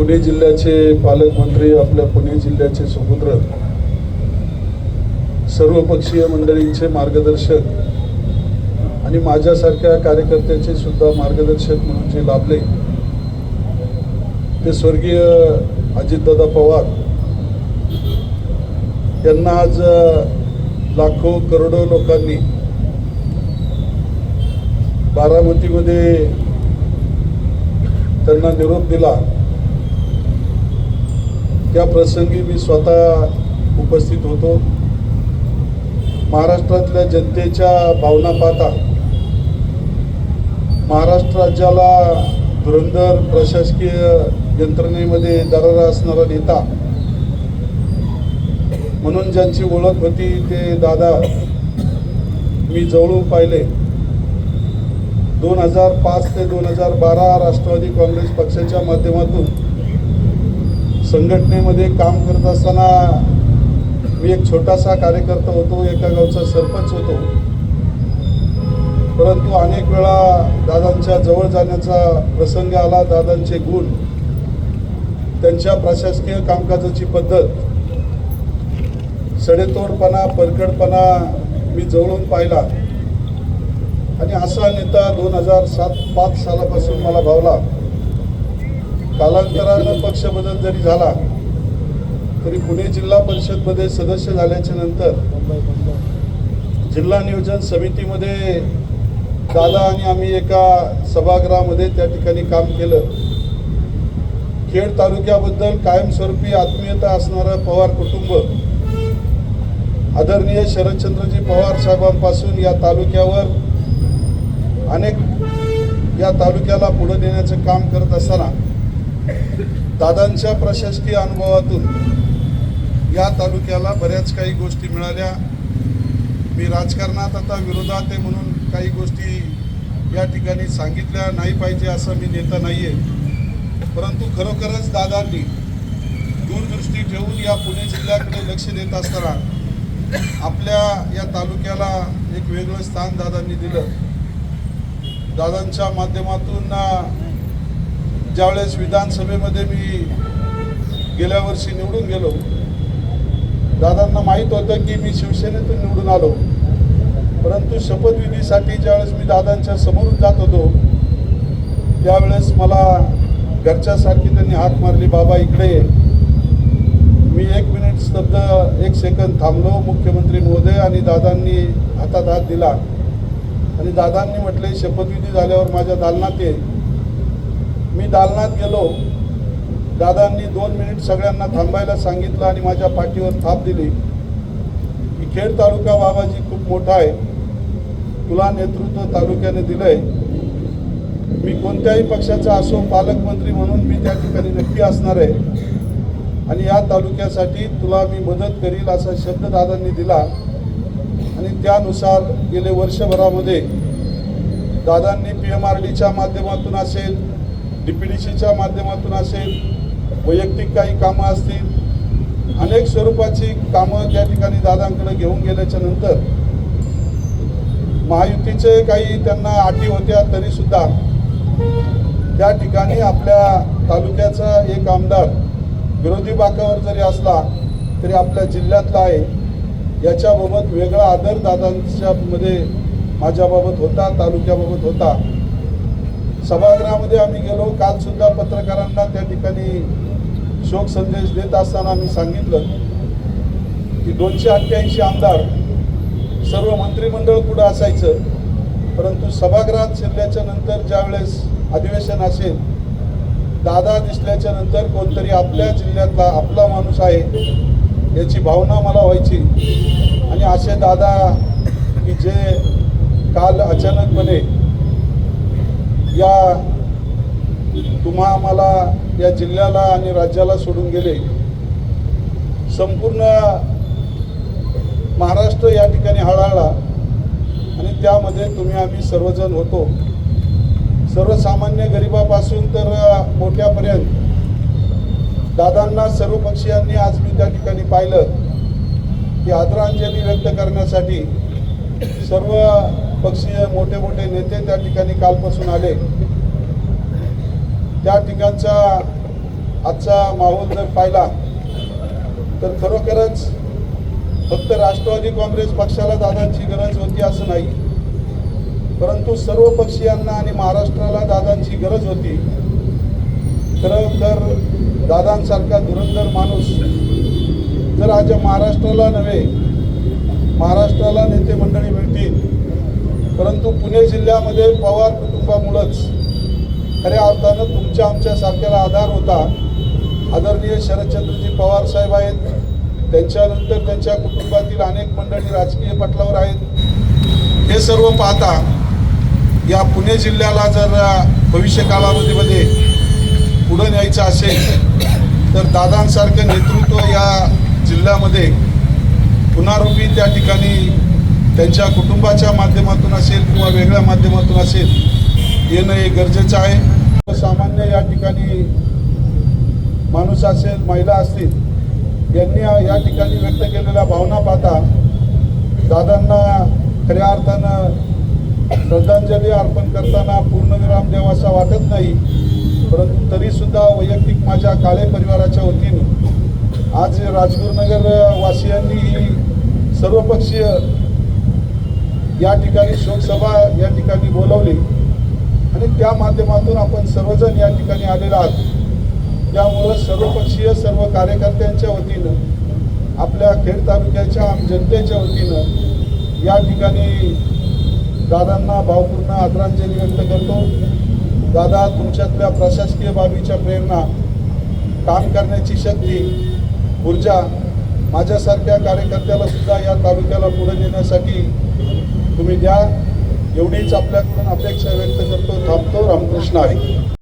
पुणे जिल्ह्याचे पालकमंत्री, आपल्या पुणे जिल्ह्याचे सुपुत्र, सर्वपक्षीय मंडळींचे मार्गदर्शक आणि माझ्यासारख्या कार्यकर्त्याचे सुद्धा मार्गदर्शक म्हणून जे लाभले ते स्वर्गीय अजितदादा पवार यांना आज लाखो करोडो लोकांनी बारामतीमध्ये त्यांना निरोप दिला। त्या प्रसंगी मी स्वतः उपस्थित होतो। महाराष्ट्रातल्या जनतेच्या भावना पाहता महाराष्ट्र राज्याला धुरंधर प्रशासकीय यंत्रणेमध्ये दरारा असणारा नेता म्हणून ज्यांची ओळख होती ते दादा मी जवळून पाहिले। 2005 ते 2012 राष्ट्रवादी काँग्रेस पक्षाच्या माध्यमातून संघटनेमध्ये काम करत असताना मी एक छोटासा कार्यकर्ता होतो, एका गावचा सरपंच होतो, परंतु अनेक वेळा दादांच्या जवळ जाण्याचा प्रसंग आला। दादांचे गुण, त्यांच्या प्रशासकीय कामकाजाची पद्धत, सडेतोडपणा, परखडपणा मी जवळून पाहिला आणि असा नेता 2005 सालापासून मला भावला। कालांतरानं पक्ष बदल जरी झाला तरी पुणे जिल्हा परिषदमध्ये सदस्य झाल्याच्या नंतर जिल्हा नियोजन समितीमध्ये दादा आणि आम्ही एका सभागृहामध्ये त्या ठिकाणी काम केलं। खेड तालुक्याबद्दल कायमस्वरूपी आत्मीयता असणारं पवार कुटुंब आदरणीय शरदचंद्रजी पवार साहेबांपासून या तालुक्यावर या तालुक्याला पुढे नेण्याचं काम करत असताना दादांच्या प्रशासकीय अनुभवातून या तालुक्याला बऱ्याच काही गोष्टी मिळाल्या। मी राजकारणात आता विरोधात आहे म्हणून काही गोष्टी या ठिकाणी सांगितल्या नाही पाहिजे असं मी नेता नाही आहे, परंतु खरोखरच दादांनी दूरदृष्टी ठेवून या पुणे जिल्ह्याकडे लक्ष देत असताना आपल्या या तालुक्याला एक वेगळं स्थान दादांनी दिलं। दादांच्या माध्यमातून ज्यावेळेस विधानसभेमध्ये मी गेल्या वर्षी निवडून गेलो, दादांना माहीत होतं की मी शिवसेनेतून निवडून आलो, परंतु शपथविधीसाठी ज्यावेळेस मी दादांच्या समोर जात होतो त्यावेळेस मला घरच्यासारखी त्यांनी हाक मारली, बाबा इकडे ये। मी 1 मिनिट स्तब्ध, 1 सेकंद थांबलो। मुख्यमंत्री महोदय आणि दादांनी हातात हात दिला आणि दादांनी म्हटले शपथविधी झाल्यावर माझ्या दालनात ये। मी दालनात गेलो। दादांनी 2 मिनिट सगळ्यांना थांबायला सांगितलं आणि माझ्या पाठीवर थाप दिली की खेड तालुका बाबाजी खूप मोठा आहे, तुला नेतृत्व तालुक्याने दिलंय। मी कोणत्याही पक्षाचा असो, पालकमंत्री म्हणून मी त्या ठिकाणी नक्की असणार आहे आणि या तालुक्यासाठी तुला मी मदत करील असा शब्द दादांनी दिला आणि त्यानुसार गेले वर्षभरामध्ये दादांनी PMRDच्या माध्यमातून असेल, DPDCच्या माध्यमातून असेल, वैयक्तिक काही कामं असतील, अनेक स्वरूपाची कामं त्या ठिकाणी दादांकडे घेऊन गेल्याच्या नंतर महायुतीचे काही त्यांना अटी होत्या तरीसुद्धा त्या ठिकाणी आपल्या तालुक्याचा एक आमदार विरोधी बाकावर जरी असला तरी आपल्या जिल्ह्यातला आहे याच्याबाबत वेगळा आदर दादांच्या मध्ये माझ्याबाबत होता, तालुक्याबाबत होता। सभागृहामध्ये आम्ही गेलो, काल सुद्धा पत्रकारांना त्या ठिकाणी शोक संदेश देत असताना आम्ही सांगितलं की 288 आमदार, सर्व मंत्रिमंडळ पुढे असायचं, परंतु सभागृहात शिरल्याच्या नंतर ज्यावेळेस अधिवेशन असेल, दादा दिसल्याच्या नंतर कोणतरी आपल्या जिल्ह्यातला आपला माणूस आहे याची भावना मला व्हायची आणि असे दादा की जे काल अचानकपणे या आम्हाला या जिल्ह्याला आणि राज्याला सोडून गेले। संपूर्ण महाराष्ट्र या ठिकाणी हळहळला आणि त्यामध्ये तुम्ही आम्ही सर्वजण होतो। सर्वसामान्य गरिबापासून तर मोठ्यापर्यंत दादांना सर्व पक्षीयांनी आज मी त्या ठिकाणी पाहिलं की आदरांजली व्यक्त करण्यासाठी सर्व पक्षीय मोठे मोठे नेते त्या ठिकाणी कालपासून आले। त्या ठिकाणचा आजचा माहोल जर पाहिला तर खरोखरच फक्त राष्ट्रवादी काँग्रेस पक्षाला दादांची गरज होती असं नाही, परंतु सर्व पक्षीयांना आणि महाराष्ट्राला दादांची गरज होती. खरं तर दादांसारखा धुरंधर माणूस जर आज महाराष्ट्राला नव्हे, महाराष्ट्राला नेते मंडळी मिळतील, परंतु पुणे जिल्ह्यामध्ये पवार कुटुंबामुळंच खऱ्या अर्थानं तुमच्या आमच्यासारख्याला आधार होता. आदरणीय शरदचंद्रजी पवार साहेब आहेत, त्यांच्यानंतर त्यांच्या कुटुंबातील अनेक मंडळी राजकीय पटलावर आहेत. हे सर्व पाहता या पुणे जिल्ह्याला जर भविष्य कालावधीमध्ये पुढे न्यायचं असेल तर दादांसारखं नेतृत्व या जिल्ह्यामध्ये पुनरुभी त्या ठिकाणी त्यांच्या कुटुंबाच्या माध्यमातून असेल किंवा वेगळ्या माध्यमातून असेल येणं हे गरजेचं आहे. सामान्य या ठिकाणी माणूस असेल, महिला असतील, यांनी या ठिकाणी व्यक्त केलेल्या भावना पाहता दादांना खऱ्या अर्थानं श्रद्धांजली अर्पण करताना पूर्णविराम द्यावासा वाटत नाही. परंतु तरीसुद्धा वैयक्तिक माझ्या काळे परिवाराच्या वतीने आज राजगुरुनगर वासियांनी सर्वपक्षीय या ठिकाणी शोकसभा या ठिकाणी बोलवली आणि त्या माध्यमातून आपण सर्वजण या ठिकाणी आलेलो आहात. त्यामुळं सर्वपक्षीय सर्व कार्यकर्त्यांच्या वतीनं आपल्या खेड तालुक्याच्या जनतेच्या वतीनं या ठिकाणी दादांना भावपूर्ण आदरांजली व्यक्त करतो. दादा, तुमच्यातल्या प्रशासकीय बाबीच्या प्रेरणा, काम करण्याची शक्ती, ऊर्जा माझ्यासारख्या कार्यकर्त्याला सुद्धा या तालुक्याला पुढे नेण्यासाठी तुम्ही द्या, एवढीच आपल्याकडून अपेक्षा व्यक्त करतो. थांबतो. रामकृष्ण आहे.